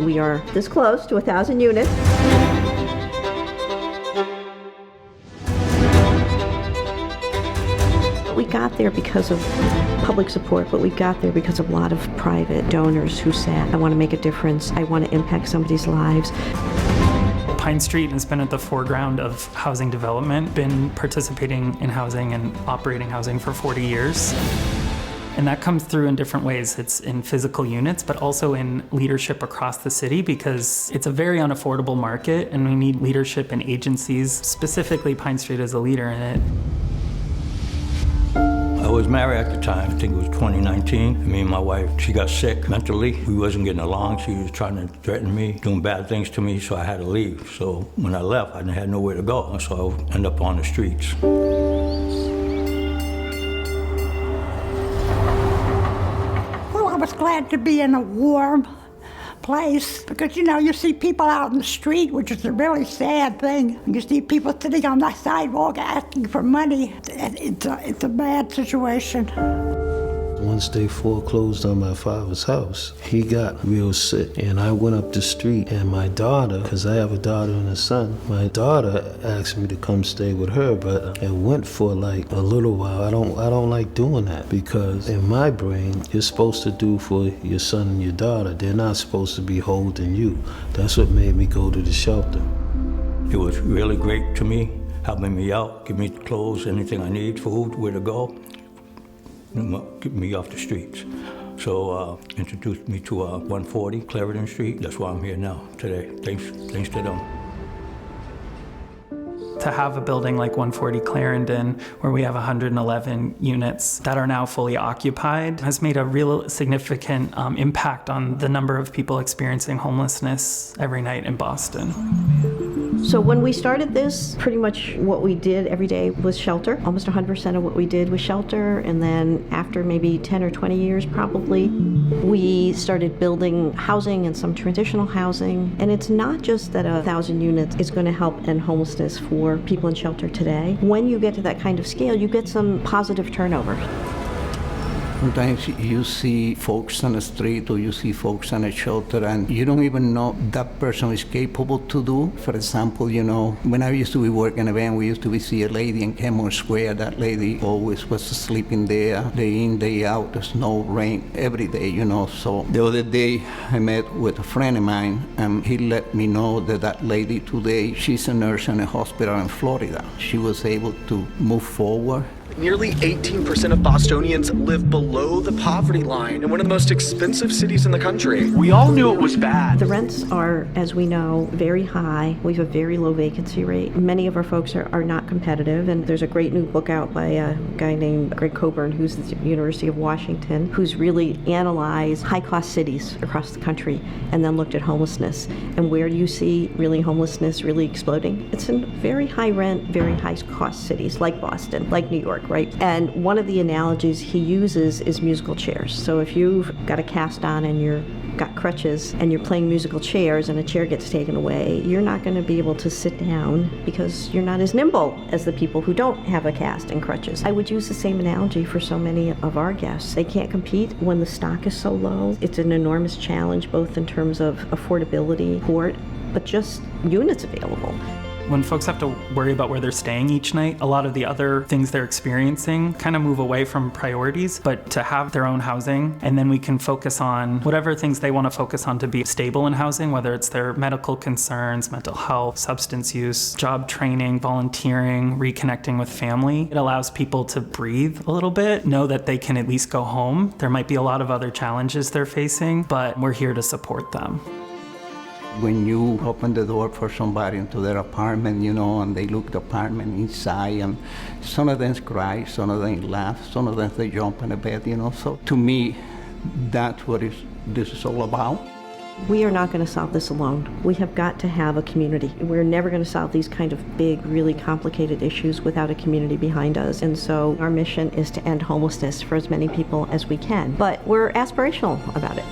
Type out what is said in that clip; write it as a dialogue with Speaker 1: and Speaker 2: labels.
Speaker 1: We are this close to 1,000 units. We got there because of public support, but we got there because of a lot of private donors who said, I want to make a difference, I want to impact somebody's lives.
Speaker 2: Pine Street has been at the foreground of housing development, been participating in housing and operating housing for 40 years. And that comes through in different ways. It's in physical units, but also in leadership across the city, because it's a very unaffordable market and we need leadership and agencies. Specifically, Pine Street is a leader in it.
Speaker 3: I was married at the time, I think it was 2019. Me and my wife, she got sick mentally. We wasn't getting along. She was trying to threaten me, doing bad things to me, so I had to leave. So when I left, I had nowhere to go, so I ended up on the streets.
Speaker 4: Well, I was glad to be in a warm place because, you see people out in the street, which is a really sad thing. You see people sitting on the sidewalk asking for money. It's a bad situation.
Speaker 5: Once they foreclosed on my father's house, he got real sick. And I went up the street, and my daughter, because I have a daughter and a son, my daughter asked me to come stay with her, but it went for like a little while. I don't like doing that, because in my brain, you're supposed to do for your son and your daughter. They're not supposed to be holding you. That's what made me go to the shelter.
Speaker 3: It was really great to me, helping me out, give me clothes, anything I need, food, where to go. Get me off the streets. So introduced me to 140 Clarendon Street. That's why I'm here now today. Thanks to them.
Speaker 2: To have a building like 140 Clarendon, where we have 111 units that are now fully occupied, has made a real significant impact on the number of people experiencing homelessness every night in Boston.
Speaker 1: So when we started this, pretty much what we did every day was shelter. Almost 100% of what we did was shelter. And then after maybe 10 or 20 years probably, we started building housing and some transitional housing. And it's not just that 1,000 units is going to help end homelessness for people in shelter today. When you get to that kind of scale, you get some positive turnover.
Speaker 6: Sometimes you see folks on the street or you see folks on a shelter and you don't even know that person is capable to do. For example, when I used to be working in a van, we used to see a lady in Kenmore Square. That lady always was sleeping there, day in, day out, snow, rain, every day, So the other day I met with a friend of mine and he let me know that lady today, she's a nurse in a hospital in Florida. She was able to move forward.
Speaker 7: Nearly 18% of Bostonians live below the poverty line in one of the most expensive cities in the country. We all knew it was bad.
Speaker 1: The rents are, as we know, very high. We have a very low vacancy rate. Many of our folks are not competitive, and there's a great new book out by a guy named Greg Coburn, who's at the University of Washington, who's really analyzed high-cost cities across the country and then looked at homelessness. And where do you see really homelessness really exploding? It's in very high-rent, very high-cost cities like Boston, like New York, right? And one of the analogies he uses is musical chairs. So if you've got a cast on and you've got crutches and you're playing musical chairs and a chair gets taken away, you're not going to be able to sit down because you're not as nimble as the people who don't have a cast and crutches. I would use the same analogy for so many of our guests. They can't compete when the stock is so low. It's an enormous challenge, both in terms of affordability, support, but just units available.
Speaker 2: When folks have to worry about where they're staying each night, a lot of the other things they're experiencing kind of move away from priorities, but to have their own housing, and then we can focus on whatever things they want to focus on to be stable in housing, whether it's their medical concerns, mental health, substance use, job training, volunteering, reconnecting with family. It allows people to breathe a little bit, know that they can at least go home. There might be a lot of other challenges they're facing, but we're here to support them.
Speaker 6: When you open the door for somebody into their apartment, and they look the apartment inside, and some of them cry, some of them laugh, some of them they jump in the bed, So to me, that's what this is all about.
Speaker 1: We are not going to solve this alone. We have got to have a community. We're never going to solve these kind of big, really complicated issues without a community behind us. And so our mission is to end homelessness for as many people as we can. But we're aspirational about it.